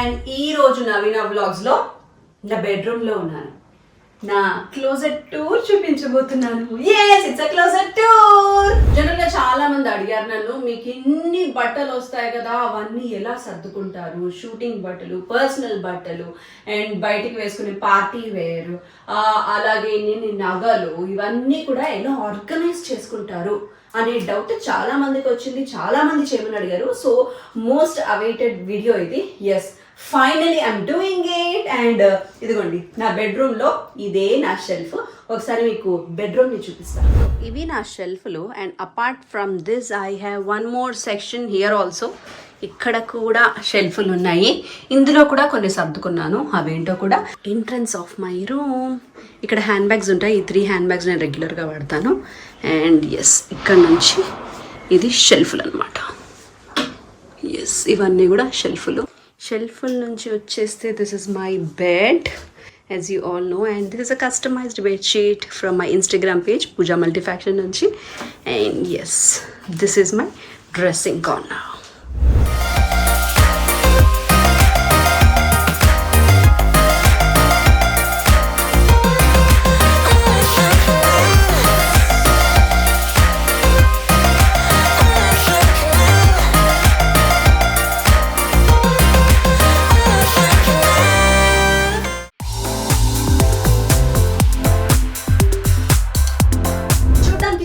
And ఈ రోజు నవీన vlogs లో నా బెడ్రూమ్ లో ఉన్నాను. నా క్లోజెట్ టూర్ చూపించబోతున్నాను. It's a closet tour. General గా చాలా మంది అడిగారు నన్ను, మీకు ఇన్ని బట్టలు వస్తాయి కదా, అవన్నీ ఎలా సర్దుకుంటారు? షూటింగ్ బట్టలు, పర్సనల్ బట్టలు, అండ్ బయటికి వేసుకునే పార్టీ వేర్, అలాగే ఇన్ని నగలు, ఇవన్నీ కూడా ఎలా ఆర్గనైజ్ చేసుకుంటారు అనే డౌట్ చాలా మందికి వచ్చింది. చాలా మంది చేయమని అడిగారు. సో మోస్ట్ అవైటెడ్ వీడియో ఇది. Yes, finally I'm doing it. And ఇదిగోండి నా బెడ్రూమ్ లో ఇదే నా షెల్ఫ్. ఒకసారి మీకు బెడ్రూమ్ ని చూపిస్తాను. ఇవి నా షెల్ఫ్లు. And apart from this I have one more section here also. ఇక్కడ కూడా షెల్ఫ్లు ఉన్నాయి. ఇందులో కూడా కొన్ని సర్దుకున్నాను. అవేంటో కూడా ఎంట్రన్స్ ఆఫ్ మై రూమ్. ఇక్కడ హ్యాండ్ బ్యాగ్స్ ఉంటాయి. ఈ 3 హ్యాండ్ బ్యాగ్స్ నేను రెగ్యులర్గా వాడతాను. అండ్ ఎస్, ఇక్కడ నుంచి ఇది షెల్ఫ్లు అనమాట. ఎస్, ఇవన్నీ కూడా షెల్ఫ్లు. షెల్ఫ్ల నుంచి వచ్చేస్తే this is my bed, as you all know, and this is a customized bed sheet from my Instagram page Pooja Multifaction nunchi. And yes, this is my dressing corner.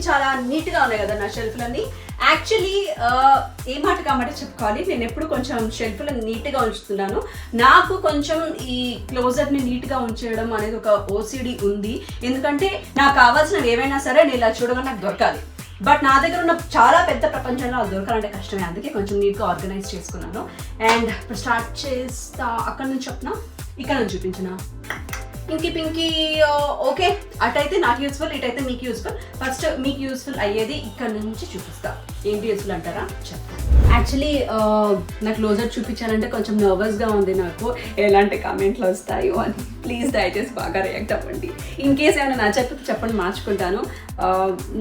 చాలా నీట్గా ఉన్నాయి కదా నా షెల్ఫ్లన్నీ. యాక్చువల్లీ ఏ మాట కామంటే చెప్పుకోవాలి, నేను ఎప్పుడు కొంచెం షెల్ఫ్లను నీట్గా ఉంచుతున్నాను. నాకు కొంచెం ఈ క్లోజర్ని నీట్గా ఉంచడం అనేది ఒక ఓసిడి ఉంది. ఎందుకంటే నాకు కావాల్సినవి ఏమైనా సరే నేను ఇలా చూడగానే నాకు దొరకాలి. బట్ నా దగ్గర ఉన్న చాలా పెద్ద ప్రపంచంలో అది దొరకాలంటే కష్టమే. అందుకే కొంచెం నీట్గా ఆర్గనైజ్ చేసుకున్నాను. అండ్ ఇప్పుడు స్టార్ట్ చేస్తా. అక్కడ నుంచి చెప్పిన, ఇక్కడ నుంచి చూపించిన. పింకీ ఓకే, అటైతే నాకు యూస్ఫుల్, ఇటైతే మీకు యూస్ఫుల్. ఫస్ట్ మీకు యూస్ఫుల్ అయ్యేది ఇక్కడ నుంచి చూపిస్తా. ఏంటి యూస్ఫుల్ అంటారా? చెప్తాను. యాక్చువల్లీ నాకు క్లోజర్ చూపించాలంటే కొంచెం నర్వస్గా ఉంది. నాకు ఎలాంటి కామెంట్లు వస్తాయో అని. ప్లీజ్ దయచేసి బాగా రియాక్ట్ అవ్వండి. ఇన్ కేస్ ఏమైనా నా చెప్పండి, మార్చుకుంటాను.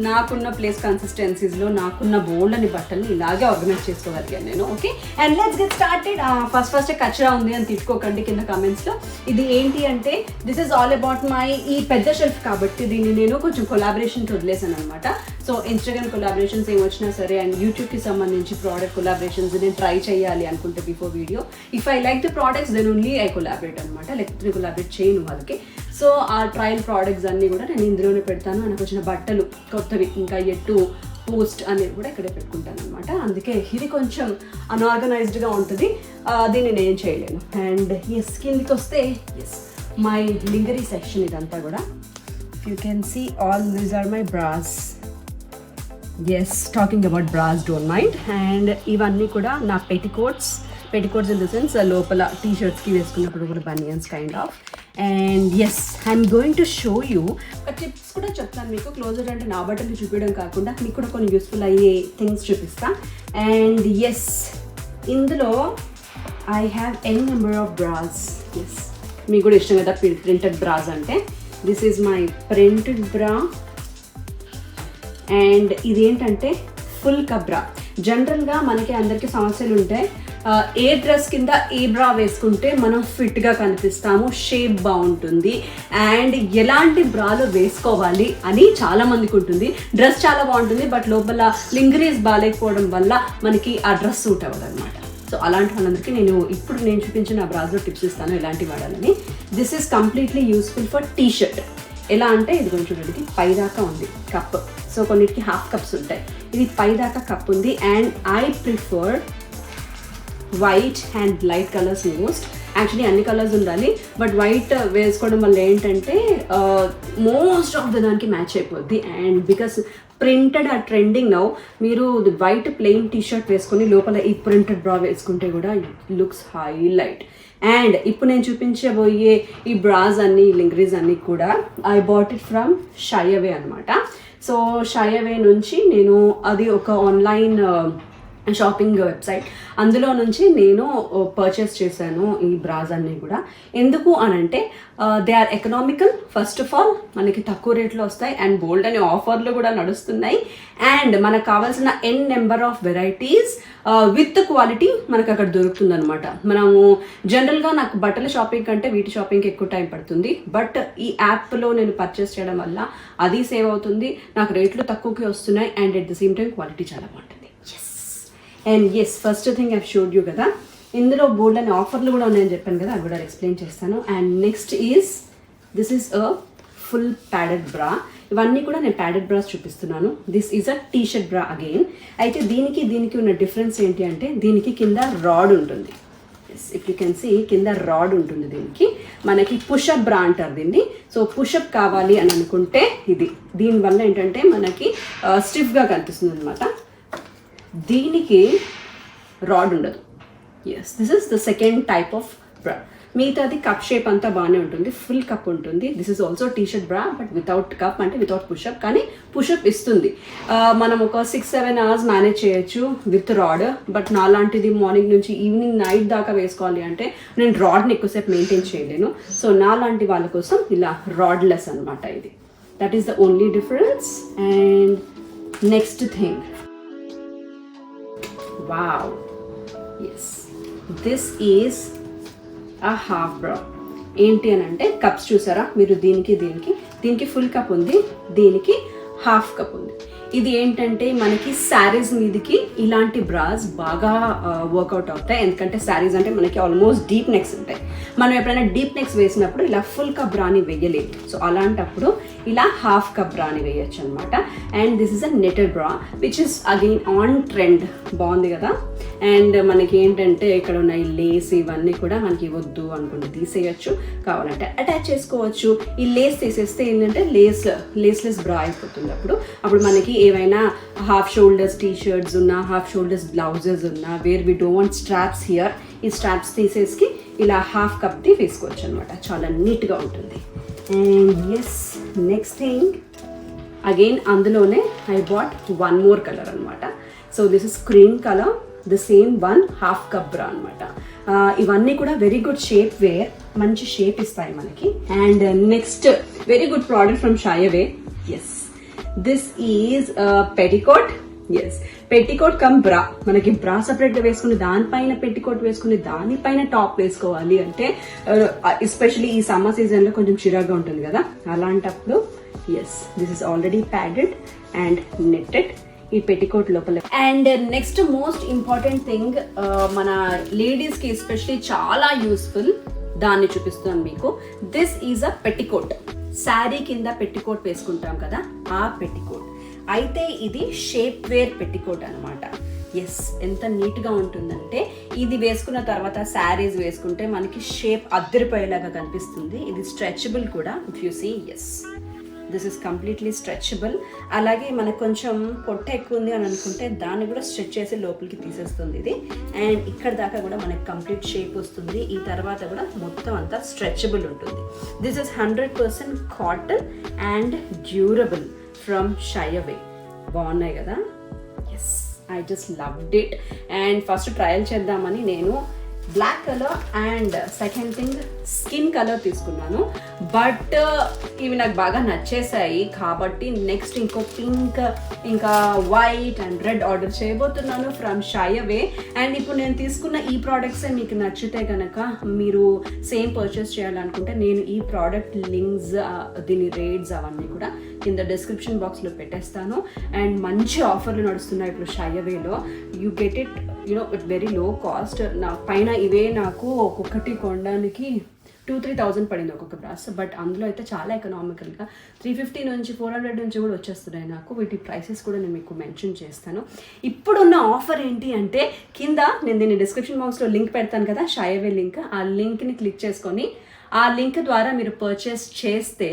నాకున్న ప్లేస్ కన్సిస్టెన్సీస్లో నాకున్న బోల్డ్ అని బట్టల్ని ఇలాగే ఆర్గనైజ్ చేసుకోగలిగాను నేను. Okay, and let's get started. First కచరా ఉంది అని తిట్టుకోకండి కింద కామెంట్స్లో. ఇది ఏంటి అంటే this is all about my ఈ పెద్ద షెల్ఫ్ కాబట్టి దీన్ని నేను కొంచెం కొలాబరేషన్కి వదిలేసాను అనమాట. సో ఇన్స్టాగ్రామ్ కొలాబరేషన్స్ ఏమి వచ్చినా సరే, అండ్ యూట్యూబ్కి సంబంధించి ప్రోడక్ట్ కొలాబరేషన్స్ నేను ట్రై చేయాలి అనుకుంటే before video, if I like the products then only I collaborate అనమాట. లేకపోతే నేను కొలాబరేట్ చేయను వాళ్ళకి. సో ఆ ట్రయల్ ప్రోడక్ట్స్ అన్నీ కూడా నేను ఇందులోనే పెడతాను. నాకు వచ్చిన బట్టలు కొత్తవి ఇంకా ఎట్టు పోస్ట్ అనేది కూడా ఇక్కడే పెట్టుకుంటాను అనమాట. అందుకే ఇది కొంచెం అన్ఆర్గనైజ్డ్గా ఉంటుంది. దీన్ని నేను చేయలేను. అండ్ ఎస్, కిందికి వస్తే ఎస్ మై లింగరీ సెక్షన్. ఇదంతా కూడా you can see all these are my bras. Yes, talking about bras, don't mind. And ఇవన్నీ కూడా నా పెటికోట్స్ ఇన్ ద సెన్స్ లోపల టీషర్ట్స్కి వేసుకున్నప్పుడు కూడా banians kind of. And yes, I'm going to show you ఒక టిప్స్ కూడా చెప్తాను మీకు. క్లోజర్ అంటే నా బట్టలు చూపించడం కాకుండా మీకు కూడా కొన్ని యూస్ఫుల్ అయ్యే థింగ్స్ చూపిస్తా. అండ్ ఎస్, ఇందులో I have n number of bras. Yes, మీకు కూడా ఇష్టం కదా ప్రింటెడ్ బ్రాస్ అంటే. This is my printed bra. And ఇదేంటంటే ఫుల్ కప్ బ్రా. జనరల్గా మనకి అందరికీ సమస్యలు ఉంటాయి. ఏ డ్రెస్ కింద ఏ బ్రా వేసుకుంటే మనం ఫిట్గా కనిపిస్తాము, షేప్ బాగుంటుంది, అండ్ ఎలాంటి బ్రాలు వేసుకోవాలి అని చాలామందికి ఉంటుంది. డ్రెస్ చాలా బాగుంటుంది, బట్ లోపల లింగరీస్ బాగాలేకపోవడం వల్ల మనకి ఆ డ్రెస్ సూట్ అవ్వదు అనమాట. సో అలాంటి వాళ్ళందరికీ ఇప్పుడు నేను చూపించిన బ్రాస్లో టిప్స్ ఇస్తాను ఎలాంటి వాడాలని. This is completely useful for T shirt. ఎలా అంటే ఇది కొంచెం చూడండి, పైదాకా ఉంది కప్. సో కొన్నిటికి హాఫ్ కప్స్ ఉంటాయి, ఇది పైదాకా కప్ ఉంది. And I prefer white and light colours most. Actually అన్ని కలర్స్ ఉండాలి, బట్ వైట్ వేసుకోవడం వల్ల ఏంటంటే మోస్ట్ ఆఫ్ దానికి మ్యాచ్ అయిపోద్ది. అండ్ బికాస్ ప్రింటెడ్ ఆ ట్రెండింగ్ నౌ, మీరు వైట్ ప్లెయిన్ టీ షర్ట్ వేసుకొని లోపల ఈ ప్రింటెడ్ బ్రా వేసుకుంటే కూడా లుక్స్ హైలైట్. అండ్ ఇప్పుడు నేను చూపించబోయే ఈ బ్రాస్ అన్ని, లింగరీస్ అన్నీ కూడా I bought it from Shyaway అనమాట. సో షై అవే నుంచి నేను అది ఒక ఆన్లైన్ షాపింగ్ వెబ్సైట్, అందులో నుంచి నేను పర్చేస్ చేశాను ఈ బ్రాస్ అన్నీ కూడా. ఎందుకు అని అంటే they are economical. First of all మనకి తక్కువ రేట్లో వస్తాయి అండ్ బోల్డ్ అనే ఆఫర్లు కూడా నడుస్తున్నాయి. అండ్ మనకు కావాల్సిన N number of varieties with quality మనకు అక్కడ దొరుకుతుంది అనమాట. మనము జనరల్గా నాకు బట్టల షాపింగ్ కంటే వీటి షాపింగ్కి ఎక్కువ టైం పడుతుంది, బట్ ఈ యాప్లో నేను పర్చేస్ చేయడం వల్ల అది సేవ్ అవుతుంది, నాకు రేట్లు తక్కువకి వస్తున్నాయి and at the same time quality చాలా బాగుంటుంది. And yes, first thing I showed you కదా, ఇందులో బోల్డ్ అనే ఆఫర్లు కూడా ఉన్నాయని చెప్పాను కదా, అవి కూడా ఎక్స్ప్లెయిన్ చేస్తాను. And next is this is a full padded బ్రా. ఇవన్నీ కూడా నేను ప్యాడెడ్ బ్రాస్ చూపిస్తున్నాను. This is a tea shirt బ్రా అగైన్. అయితే దీనికి ఉన్న డిఫరెన్స్ ఏంటి అంటే దీనికి కింద రాడ్ ఉంటుంది. ఇఫ్ యూ కెన్ సీ కింద రాడ్ ఉంటుంది దీనికి. మనకి పుషప్ బ్రా అంటారు దీన్ని. సో పుషప్ కావాలి అని అనుకుంటే దీనివల్ల ఏంటంటే మనకి స్టిఫ్గా కనిపిస్తుంది అనమాట. దీనికి రాడ్ ఉండదు. Yes, this is the second type of bra. మిగతాది కప్ షేప్ అంతా బాగానే ఉంటుంది, ఫుల్ కప్ ఉంటుంది. This is also T shirt bra but without cup, అంటే వితౌట్ పుషప్, కానీ పుషప్ ఇస్తుంది. మనం ఒక 6-7 hours మేనేజ్ చేయొచ్చు విత్ రాడ్. బట్ నాలాంటిది మార్నింగ్ నుంచి ఈవినింగ్ నైట్ దాకా వేసుకోవాలి అంటే నేను రాడ్ని ఎక్కువసేపు మెయింటైన్ చేయలేను. సో నాలాంటి వాళ్ళ కోసం ఇలా రాడ్లెస్ అనమాట ఇది. That is the only difference. And next thing, wow, yes, this is a half bra. ఏంటి అని అంటే కప్స్ చూసారా మీరు, దీనికి ఫుల్ కప్ ఉంది, దీనికి హాఫ్ కప్ ఉంది. ఇది ఏంటంటే మనకి శారీస్ మీదకి ఇలాంటి బ్రాస్ బాగా వర్కౌట్ అవుతాయి. ఎందుకంటే శారీస్ అంటే మనకి ఆల్మోస్ట్ డీప్ నెక్స్ ఉంటాయి. మనం ఎప్పుడైనా డీప్ నెక్స్ వేసినప్పుడు ఇలా ఫుల్ కప్ బ్రాని వేయలేదు. సో అలాంటప్పుడు ఇలా హాఫ్ కప్ బ్రాని వేయచ్చు అనమాట. And this is a netted bra which is again on trend. బాగుంది కదా. అండ్ మనకి ఏంటంటే ఇక్కడ ఉన్న ఈ లేస్ ఇవన్నీ కూడా మనకి వద్దు అనుకుంటే తీసేయచ్చు, కావాలంటే అటాచ్ చేసుకోవచ్చు. ఈ లేస్ తీసేస్తే ఏంటంటే లేస్లెస్ బ్రా అయిపోతుంది. అప్పుడు మనకి ఏవైనా హాఫ్ షోల్డర్స్ టీ షర్ట్స్ ఉన్నా, హాఫ్ షోల్డర్స్ బ్లౌజెస్ ఉన్నా, where we don't want straps here, ఈ స్ట్రాప్స్ తీసేసి ఇలా హాఫ్ కప్ది వేసుకోవచ్చు అనమాట. చాలా నీట్గా ఉంటుంది. And yes, next thing again అందులోనే I bought one more colour అనమాట. So this is cream colour, the same one half cup bra అనమాట. ఇవన్నీ కూడా వెరీ గుడ్ షేప్ వేర్, మంచి షేప్ ఇస్తాయి మనకి. And next very good product from షాయవే. Yes, this is petticoat. Yes, petticoat cum bra. మనకి బ్రా separate గా వేసుకుని దానిపైన పెట్టికోట్ వేసుకుని దానిపైన టాప్ వేసుకోవాలి అంటే ఎస్పెషలీ ఈ సమ్మర్ సీజన్ లో కొంచెం చిరాగ్గా ఉంటుంది కదా, అలాంటప్పుడు yes, this is already padded and netted ఈ పెట్టికోట్ లోపల. And next most important thing, మన లేడీస్ కి ఎస్పెషలీ చాలా యూస్ఫుల్, దాన్ని చూపిస్తున్నాను మీకు. This is a petticoat. Sari కింద పెట్టికోట్ వేసుకుంటాం కదా, ఆ పెట్టికోట్. అయితే ఇది షేప్ వేర్ పెట్టికోట్ అనమాట. ఎస్, ఎంత నీట్గా ఉంటుందంటే ఇది వేసుకున్న తర్వాత శారీస్ వేసుకుంటే మనకి షేప్ అద్దరిపోయేలాగా కనిపిస్తుంది. ఇది స్ట్రెచబుల్ కూడా. If you see, yes, this is completely stretchable. అలాగే మనకు కొంచెం పొట్ట ఎక్కువ ఉంది అని అనుకుంటే దాన్ని కూడా స్ట్రెచ్ చేసి లోపలికి తీసేస్తుంది ఇది. అండ్ ఇక్కడ దాకా కూడా మనకి కంప్లీట్ షేప్ వస్తుంది. ఈ తర్వాత కూడా మొత్తం అంతా స్ట్రెచబుల్ ఉంటుంది. This is 100% cotton and durable from Shyaway. బాగున్నాయి కదా. Yes, I just loved it. And first trial చేద్దామని నేను black colour and second thing skin colour తీసుకున్నాను. బట్ ఇవి నాకు బాగా నచ్చేసాయి కాబట్టి నెక్స్ట్ ఇంకో పింక్, ఇంకా వైట్ అండ్ రెడ్ ఆర్డర్ చేయబోతున్నాను ఫ్రమ్ షాయవే. అండ్ ఇప్పుడు నేను తీసుకున్న ఈ ప్రోడక్ట్సే మీకు నచ్చితే కనుక మీరు సేమ్ పర్చేస్ చేయాలనుకుంటే నేను ఈ ప్రోడక్ట్ లింక్స్, దీని రేట్స్ అవన్నీ కూడా కింద డిస్క్రిప్షన్ బాక్స్లో పెట్టేస్తాను. అండ్ మంచి ఆఫర్లు నడుస్తున్నాయి ఇప్పుడు షాయవేలో. You get it with very low cost. నా పైన ఇవే నాకు ఒక్కొక్కటి కొనడానికి 2-3,000 పడింది ఒక్కొక్క బ్రాస్. బట్ అందులో అయితే చాలా ఎకనామికల్గా 350 నుంచి 400 నుంచి కూడా వచ్చేస్తున్నాయి నాకు. వీటి ప్రైసెస్ కూడా నేను మీకు మెన్షన్ చేస్తాను. ఇప్పుడున్న ఆఫర్ ఏంటి అంటే కింద నేను దీన్ని డిస్క్రిప్షన్ బాక్స్లో లింక్ పెడతాను కదా, షాయవే లింక్. ఆ లింక్ని క్లిక్ చేసుకొని ఆ లింక్ ద్వారా మీరు పర్చేస్ చేస్తే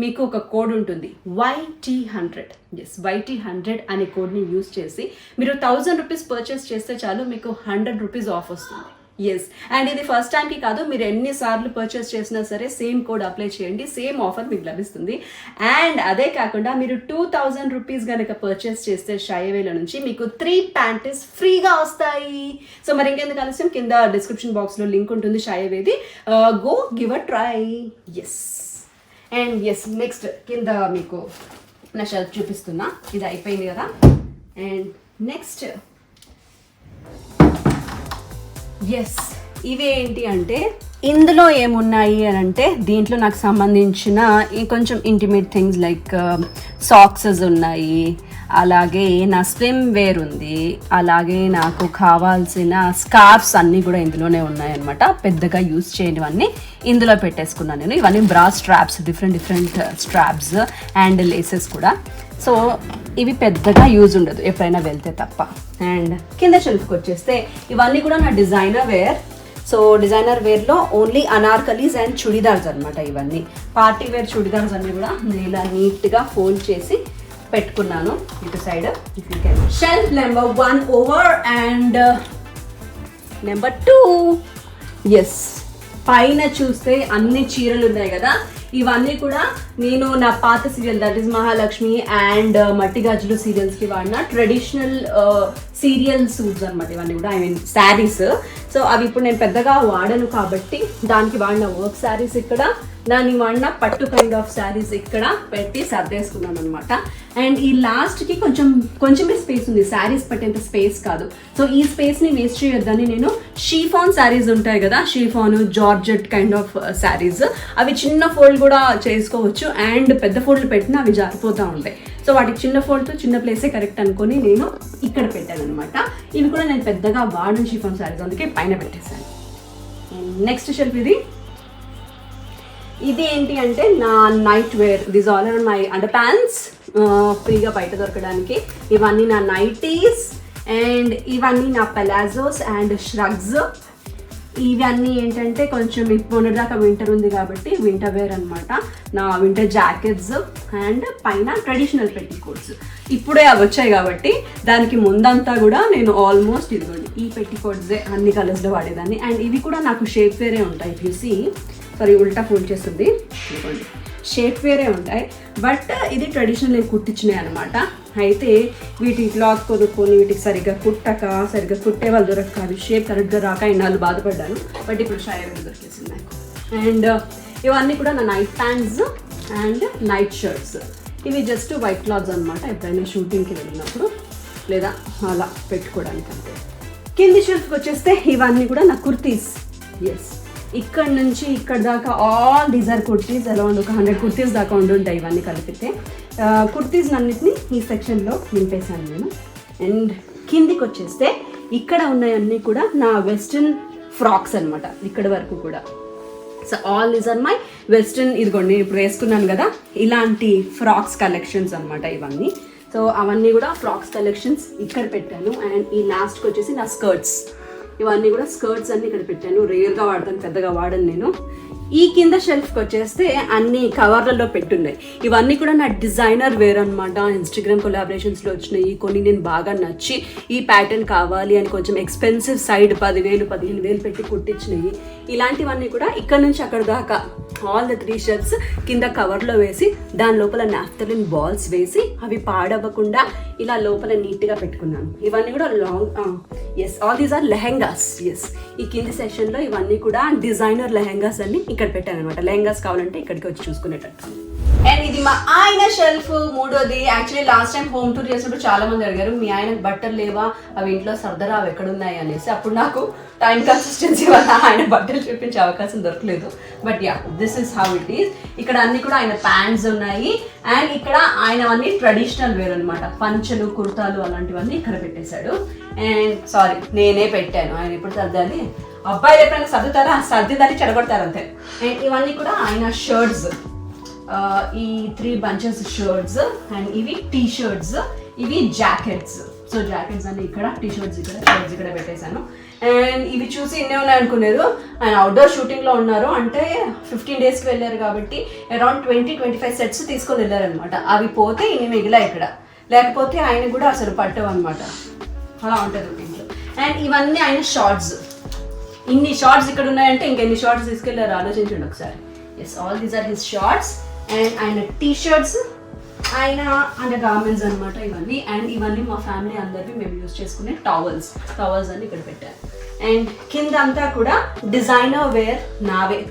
మీకు ఒక కోడ్ ఉంటుంది, YT100. ఎస్, YT100 అనే కోడ్ని యూజ్ చేసి మీరు 1000 రూపీస్ పర్చేస్ చేస్తే చాలు మీకు 100 రూపీస్ ఆఫ్ వస్తుంది. ఎస్, అండ్ ఇది ఫస్ట్ టైంకి కాదు, మీరు ఎన్నిసార్లు పర్చేస్ చేసినా సరే సేమ్ కోడ్ అప్లై చేయండి, సేమ్ ఆఫర్ మీకు లభిస్తుంది. అండ్ అదే కాకుండా మీరు 2000 రూపీస్ కనుక పర్చేస్ చేస్తే షాయవేలో నుంచి మీకు 3 ప్యాంటీస్ ఫ్రీగా వస్తాయి. సో మరి ఇంకెందుకు ఆలస్యం, కింద డిస్క్రిప్షన్ బాక్స్లో లింక్ ఉంటుంది షాయవేది, go give a try. Yes, and yes, next కింద మీకు నా షెల్ఫ్ చూపిస్తున్నా, ఇది అయిపోయింది కదా. అండ్ నెక్స్ట్ ఎస్, ఇవి ఏంటి అంటే ఇందులో ఏమున్నాయి అని అంటే దీంట్లో నాకు సంబంధించిన కొంచెం ఇంటిమేట్ థింగ్స్ లైక్ సాక్సెస్ ఉన్నాయి, అలాగే నా స్విమ్ వేర్ ఉంది, అలాగే నాకు కావాల్సిన స్కార్ఫ్స్ అన్నీ కూడా ఇందులోనే ఉన్నాయన్నమాట. పెద్దగా యూజ్ చేయనివన్నీ ఇందులో పెట్టేసుకున్నాను నేను. ఇవన్నీ బ్రా straps, different straps and laces కూడా. సో ఇవి పెద్దగా యూజ్ ఉండదు ఎప్పుడైనా వెళ్తే తప్ప. అండ్ కింద షెల్ఫ్కి వచ్చేస్తే ఇవన్నీ కూడా నా డిజైనర్ వేర్. సో డిజైనర్ వేర్లో ఓన్లీ అనార్కలీస్ అండ్ చుడిదార్స్ అనమాట. ఇవన్నీ పార్టీ వేర్ చుడిదార్స్ అన్నీ కూడా నేను ఇలా నీట్గా ఫోల్డ్ చేసి పెట్టుకున్నాను ఇటు side. If you can shelf number 1 over. And number 2, yes, పైన చూస్తే అన్ని చీరలు ఉన్నాయి కదా, ఇవన్నీ కూడా నేను నా పాత serial that is Mahalakshmi and మట్టి గాజులు సీరియల్స్కి వాడిన ట్రెడిషనల్ సీరియల్ సూట్స్ అనమాట. ఇవన్నీ కూడా ఐ మీన్ శారీస్. సో అవి ఇప్పుడు నేను పెద్దగా వాడను కాబట్టి దానికి వాడిన వర్క్ శారీస్ ఇక్కడ, దానికి వాడిన పట్టు కైండ్ ఆఫ్ శారీస్ ఇక్కడ పెట్టి సర్దేసుకున్నాను అనమాట. అండ్ ఈ లాస్ట్కి కొంచెమే స్పేస్ ఉంది, శారీస్ పట్టేంత స్పేస్ కాదు. సో ఈ స్పేస్ని వేస్ట్ చేయొద్దని నేను షీఫాన్ శారీస్ ఉంటాయి కదా, షీఫాన్ జార్జెట్ కైండ్ ఆఫ్ శారీస్, అవి చిన్న ఫోల్డ్ కూడా చేసుకోవచ్చు. అండ్ పెద్ద ఫోల్డ్లు పెట్టినా అవి జారిపోతూ ఉంటాయి. సో వాటికి చిన్న ఫోల్డ్తో చిన్న ప్లేసే కరెక్ట్ అనుకొని నేను ఇక్కడ పెట్టాను అనమాట. ఇవి కూడా నేను పెద్దగా వాడిన షీఫాన్ శారీస్, అందుకే పైన పెట్టేశాను. నెక్స్ట్ షెల్ఫ్ ఇది ఏంటి అంటే నా night wear. This all are my under pants, ఫ్రీగా బయట దొరకడానికి. ఇవన్నీ నా నైటీస్ అండ్ ఇవన్నీ నా పలాజోస్ అండ్ ష్రగ్స్. ఇవన్నీ ఏంటంటే కొంచెం మొన్నటిదాకా వింటర్ ఉంది కాబట్టి వింటర్ వేర్ అనమాట. నా వింటర్ జాకెట్స్ అండ్ పైన ట్రెడిషనల్ పెట్టికోట్స్. ఇప్పుడే అవి వచ్చాయి కాబట్టి దానికి ముందంతా కూడా నేను ఆల్మోస్ట్ ఇదిగోండి ఈ పెట్టికోట్సే అన్ని కలర్స్లో వాడేదాన్ని. అండ్ ఇవి కూడా నాకు షేప్ వేరే ఉంటాయి. ఇఫ్ యూ సీ, సారీ ఉల్టా ఫోల్డ్ చేస్తుంది, ఇదిగోండి షేప్ వేరే ఉంటాయి. బట్ ఇది ట్రెడిషనల్ కుట్టించినాయి అనమాట. అయితే వీటి క్లాత్ కొనుక్కొని వీటికి సరిగ్గా కుట్టే వాళ్ళు దొరక్క, అవి షేప్ కరెక్ట్గా రాక ఇన్నాళ్ళు బాధపడ్డాను. బట్ ఇప్పుడు షాయవేలో దొరికేసింది నాకు. అండ్ ఇవన్నీ కూడా నా night pants and night shirts. ఇవి జస్ట్ వైట్ క్లాత్స్ అనమాట, ఎప్పుడైనా షూటింగ్కి వెళ్ళినప్పుడు లేదా అలా పెట్టుకోవడానికి అంతే. కింది షెల్ఫ్కి వచ్చేస్తే ఇవన్నీ కూడా నా కుర్తీస్. ఎస్, ఇక్కడ నుంచి ఇక్కడ దాకా ఆల్ డిజైర్ కుర్తీస్, అరౌండ్ ఒక 100 కుర్తీస్ దాకా ఉండుంటాయి ఇవన్నీ కలిపితే. కుర్తీస్ అన్నిటిని ఈ సెక్షన్లో నింపేశాను నేను. అండ్ కిందికి వచ్చేస్తే ఇక్కడ ఉన్నాయన్నీ కూడా నా వెస్ట్రన్ ఫ్రాక్స్ అనమాట, ఇక్కడ వరకు కూడా. So all these are my western, ఇదిగోండి ఇప్పుడు వేసుకున్నాను కదా ఇలాంటి ఫ్రాక్స్ కలెక్షన్స్ అనమాట ఇవన్నీ. సో అవన్నీ కూడా ఫ్రాక్స్ కలెక్షన్స్ ఇక్కడ పెట్టాను. అండ్ ఈ లాస్ట్కి వచ్చేసి నా స్కర్ట్స్, ఇవన్నీ కూడా స్కర్ట్స్ అన్ని ఇక్కడ పెట్టాను. రేర్గా వాడతాను, పెద్దగా వాడను నేను. ఈ కింద షెల్ఫ్కి వచ్చేస్తే అన్ని కవర్లలో పెట్టున్నాయి. ఇవన్నీ కూడా నా డిజైనర్ వేర్ అనమాట. ఇన్స్టాగ్రామ్ కొలాబరేషన్స్లో వచ్చినాయి. కొన్ని నేను బాగా నచ్చి ఈ ప్యాటర్న్ కావాలి అని కొంచెం ఎక్స్పెన్సివ్ సైడ్ 10,000-15,000 పెట్టి కుట్టించినాయి. ఇలాంటివన్నీ కూడా ఇక్కడ నుంచి అక్కడ దాకా ఆల్ ద 3 షెల్ఫ్స్ కింద కవర్లో వేసి దాని లోపల నాఫ్థలిన్ బాల్స్ వేసి అవి పాడవ్వకుండా ఇలా లోపల నీట్గా పెట్టుకున్నాను. ఇవన్నీ కూడా yes, all these are lehengas. Yes, ఈ కింది సెషన్లో ఇవన్నీ కూడా డిజైనర్ లెహెంగాస్ అన్ని ఇక్కడ పెట్టాను అనమాట. లెహెంగాస్ కావాలంటే ఇక్కడికి వచ్చి చూసుకునేటట్టు. అండ్ ఇది మా ఆయన షెల్ఫ్ మూడోది. Actually last time home tour చేసినప్పుడు చాలా మంది అడిగారు, మీ ఆయనకు బట్టలు లేవా, అవి ఇంట్లో సర్దరా, అవి ఎక్కడున్నాయి అనేసి. అప్పుడు నాకు టైం కన్సిస్టెన్సీ వల్ల ఆయన బట్టలు చూపించే అవకాశం దొరకలేదు. But yeah, this is how it is. ఇక్కడ అన్ని కూడా ఆయన ప్యాంట్స్ ఉన్నాయి. అండ్ ఇక్కడ ఆయన అన్ని ట్రెడిషనల్ వేర్ అనమాట, పంచలు, కుర్తాలు అలాంటివన్నీ ఇక్కడ పెట్టేశాడు. అండ్ సారీ, నేనే పెట్టాను, ఆయన ఇప్పుడు సర్దాలి. అబ్బాయిలు ఎప్పుడైనా సర్దుతారా, సర్దిదాన్ని చెడగొడతారు అంతే. అండ్ ఇవన్నీ కూడా ఆయన షర్ట్స్, ఈ 3 bunches షర్ట్స్. అండ్ ఇవి టీ షర్ట్స్, ఇవి జాకెట్స్. సో జాకెట్స్ అన్ని ఇక్కడ, టీ షర్ట్స్ ఇక్కడ, షర్ట్స్ ఇక్కడ పెట్టేశాను. అండ్ ఇవి చూసి ఇన్నే ఉన్నాయి అనుకున్నారు. ఆయన అవుట్డోర్ షూటింగ్లో ఉన్నారు అంటే 15 daysకి వెళ్ళారు కాబట్టి అరౌండ్ 20-25 sets తీసుకొని వెళ్ళారనమాట. అవి పోతే ఇన్ని మిగిలా ఇక్కడ, లేకపోతే ఆయన కూడా అసలు పట్టవు అనమాట. అలా ఉంటుంది రూటింగ్లో. అండ్ ఇవన్నీ ఆయన షార్ట్స్. ఇన్ని షార్ట్స్ ఇక్కడ ఉన్నాయంటే ఇంకెన్ని షార్ట్స్ తీసుకెళ్ళారు ఆలోచించండి ఒకసారి. Yes, all these are his shorts and ఆయన టీ-షర్ట్స్, ఆయన అండర్ గార్మెంట్స్ అనమాట ఇవన్నీ. అండ్ ఇవన్నీ మా ఫ్యామిలీ అందరివి మేము యూజ్ చేసుకునే టవల్స్ అన్ని ఇక్కడ పెట్టాను. అండ్ కింద అంతా కూడా డిజైనర్ వేర్ నావే,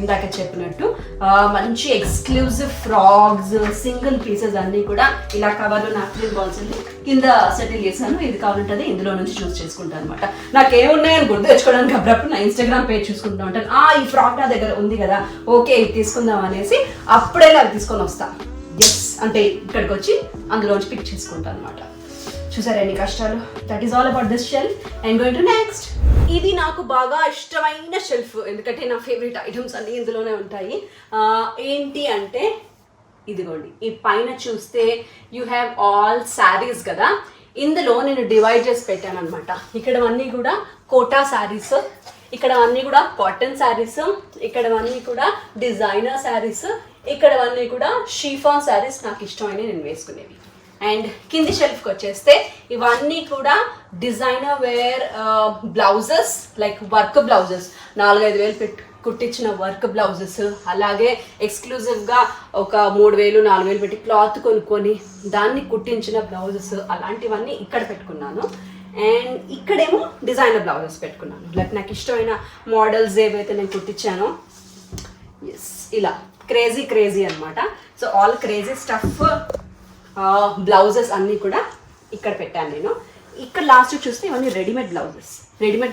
ఇందాక చెప్పినట్టు మంచి ఎక్స్క్లూజివ్ ఫ్రాక్స్, సింగిల్ పీసెస్ అన్నీ కూడా ఇలా కవర్లో నాప్కిన్ బాల్స్ కింద సెటిల్ చేశాను. ఇది కావాలంటే ఇందులో నుంచి చూస్ చేసుకుంటాను అనమాట. నాకేమున్నాయని గుర్తు తెచ్చుకోవడానికి అప్పుడప్పుడు నా ఇన్స్టాగ్రామ్ పేజ్ చూసుకుంటూ ఉంటాను. ఈ ఫ్రాక్ నా దగ్గర ఉంది కదా, ఓకే ఇది తీసుకుందాం అనేసి అప్పుడే అవి తీసుకొని వస్తాను. ఎస్ అంటే ఇక్కడికి వచ్చి అందులోంచి పిక్ చేసుకుంటాను అనమాట. చూసారా ఎన్ని కష్టాలు. That is all about this shelf. And going to next. ఇది నాకు బాగా ఇష్టమైన షెల్ఫ్, ఎందుకంటే నా ఫేవరెట్ ఐటమ్స్ అన్నీ ఇందులోనే ఉంటాయి. ఏంటి అంటే ఇదిగోండి, ఈ పైన చూస్తే యూ హ్యావ్ ఆల్ శారీస్ కదా, ఇందులో నేను డివైడ్ చేసి పెట్టాను అనమాట. ఇక్కడవన్నీ కూడా కోటా శారీస్, ఇక్కడవన్నీ కూడా కాటన్ శారీస్, ఇక్కడవన్నీ కూడా డిజైనర్ శారీస్, ఇక్కడవన్నీ కూడా షీఫాన్ శారీస్ నాకు ఇష్టమైన నేను వేసుకునేవి. అండ్ కింది షెల్ఫ్కి వచ్చేస్తే ఇవన్నీ కూడా designer wear blouses, like work blouses, 4-5 వేలు కుట్టించిన వర్క్ బ్లౌజెస్, అలాగే ఎక్స్క్లూజివ్గా ఒక 3,000-4,000 పెట్టి క్లాత్ కొనుక్కొని దాన్ని కుట్టించిన బ్లౌజెస్, అలాంటివన్నీ ఇక్కడ పెట్టుకున్నాను. అండ్ ఇక్కడేమో డిజైనర్ బ్లౌజెస్ పెట్టుకున్నాను, లైక్ నాకు ఇష్టమైన మోడల్స్ ఏవైతే నేను కుట్టించానో. ఎస్, ఇలా క్రేజీ అనమాట. So all crazy stuff blouses అన్నీ కూడా ఇక్కడ పెట్టాను నేను. ఇక్కడ లాస్ట్ చూస్తే ఇవన్నీ రెడీమేడ్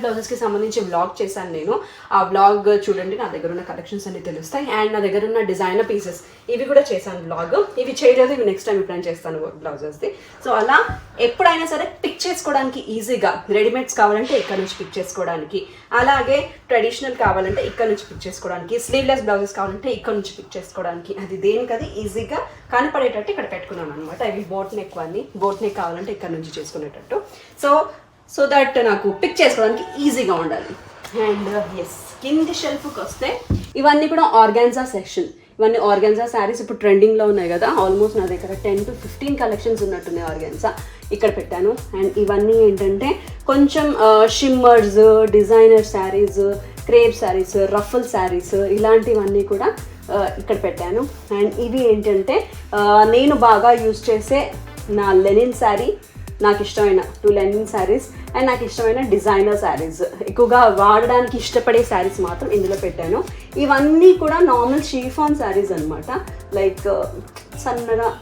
బ్లౌజెస్కి సంబంధించి వ్లాగ్ చేశాను నేను. ఆ వ్లాగ్ చూడండి, నా దగ్గర ఉన్న కలెక్షన్స్ అన్ని తెలుస్తాయి. అండ్ నా దగ్గర ఉన్న డిజైనర్ పీసెస్ ఇవి కూడా చేశాను వ్లాగ్. ఇవి చేయలేదు, ఇవి నెక్స్ట్ టైం ఎప్పుడైనా చేస్తాను బ్లౌజెస్ది. సో అలా ఎప్పుడైనా సరే పిక్ చేసుకోవడానికి ఈజీగా, రెడీమేడ్స్ కావాలంటే ఇక్కడ నుంచి పిక్ చేసుకోవడానికి, అలాగే ట్రెడిషనల్ కావాలంటే ఇక్కడ నుంచి పిక్ చేసుకోవడానికి, స్లీవ్లెస్ బ్లౌజెస్ కావాలంటే ఇక్కడ నుంచి పిక్ చేసుకోవడానికి, అది దేనికది ఈజీగా కనపడేటట్టు ఇక్కడ పెట్టుకున్నాను అనమాట. ఇవి బోట్ నెక్ కావాలంటే ఇక్కడ నుంచి చేసుకునేటట్టు. సో దట్ నాకు పిక్ చేసుకోవడానికి ఈజీగా ఉండాలి. అండ్ ఎస్, కింది షెల్ఫ్కి వస్తే ఇవన్నీ కూడా ఆర్గాన్జా సెక్షన్. ఇవన్నీ ఆర్గాన్జా శారీస్ ఇప్పుడు ట్రెండింగ్లో ఉన్నాయి కదా, ఆల్మోస్ట్ నా దగ్గర 10-15 కలెక్షన్స్ ఉన్నట్టున్నాయి ఆర్గాన్జా, ఇక్కడ పెట్టాను. అండ్ ఇవన్నీ ఏంటంటే కొంచెం shimmers, designer saris, crepe saris, ruffle saris, ఇలాంటివన్నీ కూడా ఇక్కడ పెట్టాను. అండ్ ఇవి ఏంటంటే నేను బాగా యూజ్ చేసే నా లెనిన్ శారీ, నాకు ఇష్టమైన 2 లెనిన్ శారీస్, అండ్ నాకు ఇష్టమైన డిజైనర్ శారీస్, ఎక్కువగా వాడడానికి ఇష్టపడే శారీస్ మాత్రం ఇందులో పెట్టాను. ఇవన్నీ కూడా నార్మల్ షీఫాన్ శారీస్ అనమాట, లైక్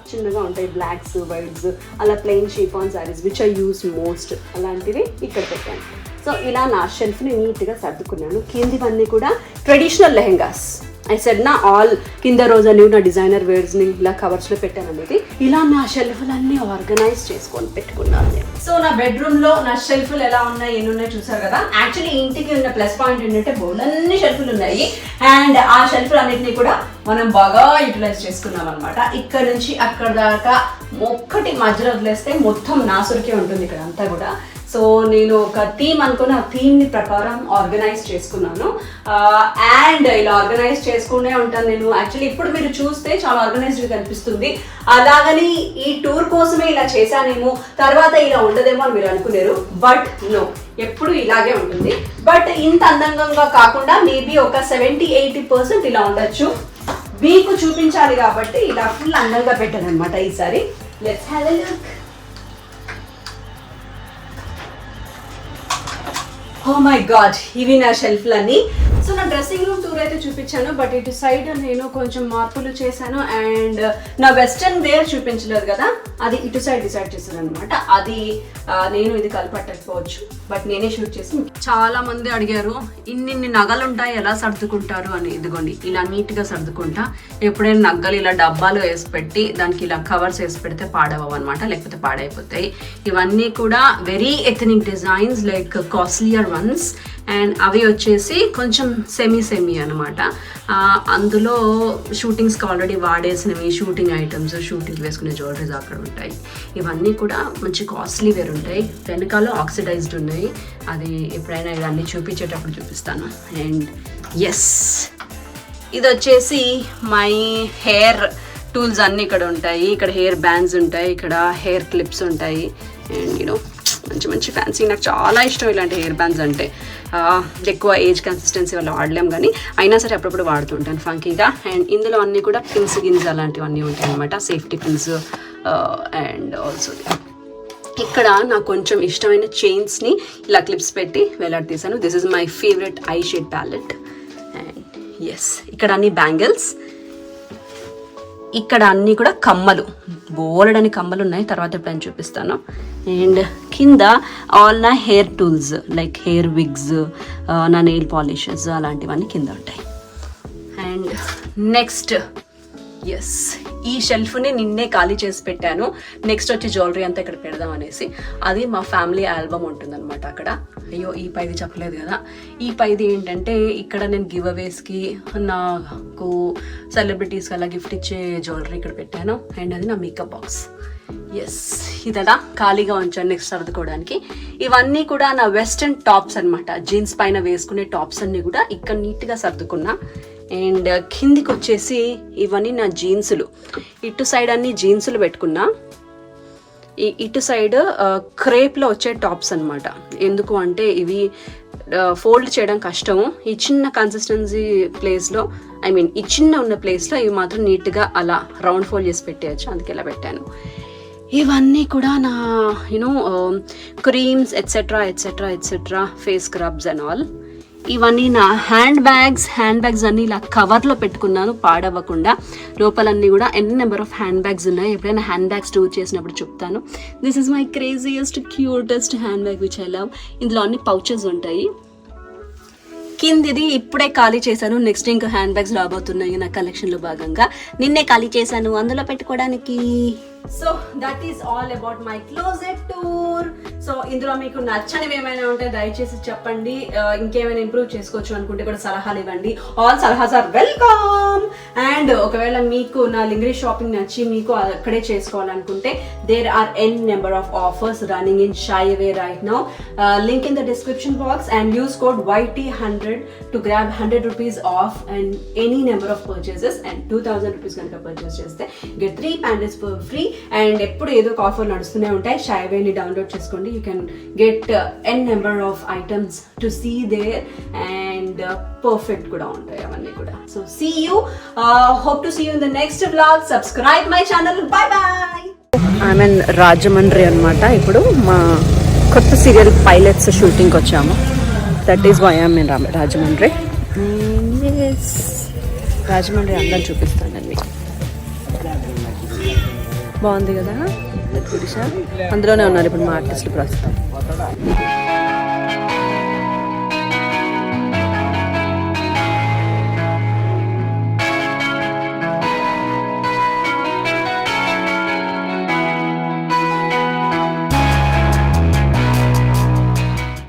చిన్నగా ఉంటాయి, బ్లాక్స్, వైట్స్, అలా plain chiffon saris which I use most, అలాంటివి ఇక్కడ పెట్టాను. సో ఇలా నా షెల్ఫ్ని నీట్గా సర్దుకున్నాను. కిందివన్నీ కూడా ట్రెడిషనల్ లెహెంగాస్. ఐ సెడ్ నా ఆల్ కింద రోజు అనేవి నా డిజైనర్ వేర్స్ని ఇలా కవర్స్లో పెట్టాను అనేది. ఇలా నా షెల్ఫ్లన్నీ ఆర్గనైజ్ చేసుకొని పెట్టుకున్నాను నేను. సో నా బెడ్రూమ్లో నా షెల్ఫ్లు ఎలా ఉన్నాయి, ఎన్ని ఉన్నాయి చూసారు కదా. యాక్చువల్లీ ఇంటికి ఉన్న ప్లస్ పాయింట్ ఏంటంటే బోలన్నీ షెల్ఫ్లు ఉన్నాయి. అండ్ ఆ షెల్ఫ్లు అన్నింటినీ కూడా మనం బాగా యూటిలైజ్ చేసుకున్నాం అనమాట. ఇక్కడ నుంచి అక్కడ దాకా ఒక్కటి మధ్యలో వదిలేస్తే మొత్తం నాసురికే ఉంటుంది ఇక్కడ అంతా కూడా. సో నేను ఒక థీమ్ అనుకుని ఆ థీమ్ని ప్రకారం ఆర్గనైజ్ చేసుకున్నాను. అండ్ ఇలా ఆర్గనైజ్ చేసుకునే ఉంటాను నేను. యాక్చువల్లీ ఇప్పుడు మీరు చూస్తే చాలా ఆర్గనైజ్డ్గా కనిపిస్తుంది, అలాగని ఈ టూర్ కోసమే ఇలా చేశానేమో, తర్వాత ఇలా ఉండదేమో అని మీరు అనుకునేరు. బట్ నో, ఎప్పుడు ఇలాగే ఉంటుంది. బట్ ఇంత అందంగా కాకుండా మేబీ ఒక 70-80% ఇలా ఉండొచ్చు. మీకు చూపించాలి కాబట్టి ఇలా ఫుల్ అందంగా పెట్టాను అనమాట ఈసారి. Let's have a look. Oh my god, ఇవి నా షెల్ఫ్లన్నీ. సో నా డ్రెస్సింగ్ రూమ్ టూర్ అయితే చూపించాను, బట్ ఇటు సైడ్ నేను కొంచెం మార్పులు చేశాను. అండ్ నా వెస్టర్న్ వేర్ చూపించలేదు కదా, అది ఇటు సైడ్ డిసైడ్ చేశాను అనమాట. అది నేను ఇది కలిపట్టకపోవచ్చు, బట్ నేనే షూట్ చేసి. చాలా మంది అడిగారు ఇన్ని నగలు ఉంటాయి ఎలా సర్దుకుంటారు అని. ఇదిగోండి ఇలా నీట్గా సర్దుకుంటా. ఎప్పుడైనా నగ్గలు ఇలా డబ్బాలు వేసి పెట్టి దానికి ఇలా కవర్స్ వేసి పెడితే పాడవు అనమాట, లేకపోతే పాడైపోతాయి. ఇవన్నీ కూడా very ethnic designs, like costlier once. And అవి వచ్చేసి కొంచెం సెమీ అనమాట. అందులో షూటింగ్స్కి ఆల్రెడీ వాడేసినవి షూటింగ్ ఐటమ్స్, షూటింగ్ వేసుకునే జ్యువెలరీస్ అక్కడ ఉంటాయి. ఇవన్నీ కూడా మంచి కాస్ట్లీ వేర్ ఉంటాయి. వెనకాల ఆక్సిడైజ్డ్ ఉన్నాయి, అది ఎప్పుడైనా ఇవన్నీ చూపించేటప్పుడు చూపిస్తాను. అండ్ ఎస్, ఇది వచ్చేసి మై హెయిర్ టూల్స్ అన్నీ ఇక్కడ ఉంటాయి. ఇక్కడ హెయిర్ బ్యాండ్స్ ఉంటాయి, ఇక్కడ హెయిర్ క్లిప్స్ ఉంటాయి. అండ్ యూనో మంచి మంచి ఫ్యాన్సీ, నాకు చాలా ఇష్టం ఇలాంటి హెయిర్ బ్యాండ్స్ అంటే. ఎక్కువ ఏజ్ కన్సిస్టెన్సీ వల్ల వాడలేం కానీ అయినా సరే అప్పుడప్పుడు వాడుతుంటాను ఫంకీగా. అండ్ ఇందులో అన్నీ కూడా పిన్స్ గిన్స్ అలాంటివన్నీ ఉంటాయి అనమాట, సేఫ్టీ పిన్స్. అండ్ ఆల్సో ఇక్కడ నాకు కొంచెం ఇష్టమైన చైన్స్ని ఇలా క్లిప్స్ పెట్టి వేలాడతీసాను. This is my favourite eye shade palette. And yes, ఇక్కడ అన్ని బ్యాంగిల్స్, ఇక్కడ అన్నీ కూడా కమ్మలు, బోలెడని కమ్మలు ఉన్నాయి, తర్వాత ఎప్పుడైనా చూపిస్తాను. అండ్ కింద ఆల్ నా hair tools like hair wigs, నా నెయిల్ పాలిషెస్ అలాంటివన్నీ కింద ఉంటాయి. అండ్ నెక్స్ట్ ఎస్, ఈ షెల్ఫ్ని నిన్నే ఖాళీ చేసి పెట్టాను. నెక్స్ట్ వచ్చి జ్యువెలరీ అంతా ఇక్కడ పెడదాం అనేసి. అది మా ఫ్యామిలీ ఆల్బమ్ ఉంటుందన్నమాట అక్కడ. అయ్యో ఈ పైది చెప్పలేదు కదా. ఈ పైది ఏంటంటే ఇక్కడ నేను గివ్ అవేస్కి, నాకు సెలబ్రిటీస్కి అలా గిఫ్ట్ ఇచ్చే జ్యువెలరీ ఇక్కడ పెట్టాను. అండ్ అది నా మేకప్ బాక్స్. ఎస్, ఇదలా ఖాళీగా ఉంచాను నెక్స్ట్ సర్దుకోవడానికి. ఇవన్నీ కూడా నా వెస్ట్రన్ టాప్స్ అనమాట, జీన్స్ పైన వేసుకునే టాప్స్ అన్నీ కూడా ఇక్కడ నీట్గా సర్దుకున్నా. అండ్ కిందికి వచ్చేసి ఇవన్నీ నా జీన్సులు, ఇటు సైడ్ అన్ని జీన్సులు పెట్టుకున్నా. ఇటు సైడ్ క్రేప్లో వచ్చే టాప్స్ అనమాట. ఎందుకు అంటే ఇవి ఫోల్డ్ చేయడం కష్టము. ఈ చిన్న కన్సిస్టెన్సీ ప్లేస్లో, ఐ మీన్ ఈ చిన్న ఉన్న ప్లేస్లో ఇవి మాత్రం నీట్గా అలా రౌండ్ ఫోల్డ్ చేసి పెట్టేయచ్చు, అందుకే ఇలా పెట్టాను. ఇవన్నీ కూడా నా you know creams etcetera etcetera etcetera, face scrubs and all. ఇవన్నీ నా హ్యాండ్ బ్యాగ్స్ అన్నీ ఇలా కవర్లో పెట్టుకున్నాను పాడవ్వకుండా. లోపలన్నీ కూడా ఎన్ని నెంబర్ ఆఫ్ హ్యాండ్ బ్యాగ్స్ ఉన్నాయి, ఎప్పుడైనా హ్యాండ్ బ్యాగ్స్ టూర్ చేసినప్పుడు చెప్తాను. This is my craziest cutest hand bag which I love. ఇందులో అన్ని పౌచెస్ ఉంటాయి. కిందిది ఇప్పుడే ఖాళీ చేశాను, నెక్స్ట్ ఇంకా హ్యాండ్ బ్యాగ్స్ రాబోతున్నాయి నా కలెక్షన్లో భాగంగా. నిన్నే ఖాళీ చేశాను అందులో పెట్టుకోవడానికి. So that is all about my closet tour. So ఇందులో మీకు నచ్చనివి ఏమైనా ఉంటే దయచేసి చెప్పండి. ఇంకేమైనా ఇంప్రూవ్ చేసుకోవచ్చు అనుకుంటే కూడా సలహాలు ఇవ్వండి. ఆల్ సలహాస్ ఆర్ వెల్కమ్. అండ్ ఒకవేళ మీకు నా లింగరీ షాపింగ్ నచ్చి మీకు అక్కడే చేసుకోవాలనుకుంటే there are n number of offers running in Shyaway right now. Link in the description box and use code YT100 to grab 100 rupees off and any number of purchases. And 2000 rupees కనుక purchase చేస్తే get 3 pandas for free. And ఎప్పుడు ఏదో ఒక offer నడుస్తూనే ఉంటాయి. షైవేని download చేసుకోండి. You can get n number of items to see there. And perfect కూడా ఉంటాయి అవన్నీ కూడా. So see you, hope to see you in the next vlog. Subscribe my channel. Bye bye. I mean Rajahmundry అనమాట. ఇప్పుడు మా కొత్త serial pilots షూటింగ్కి వచ్చాము. That is why I mean Rajahmundry. Rajahmundry అందరం చూపిస్తాను నేను మీకు. బాగుంది కదా, అందులోనే ఉన్నారు ఇప్పుడు మా ఆర్టిస్టులు ప్రస్తుతం.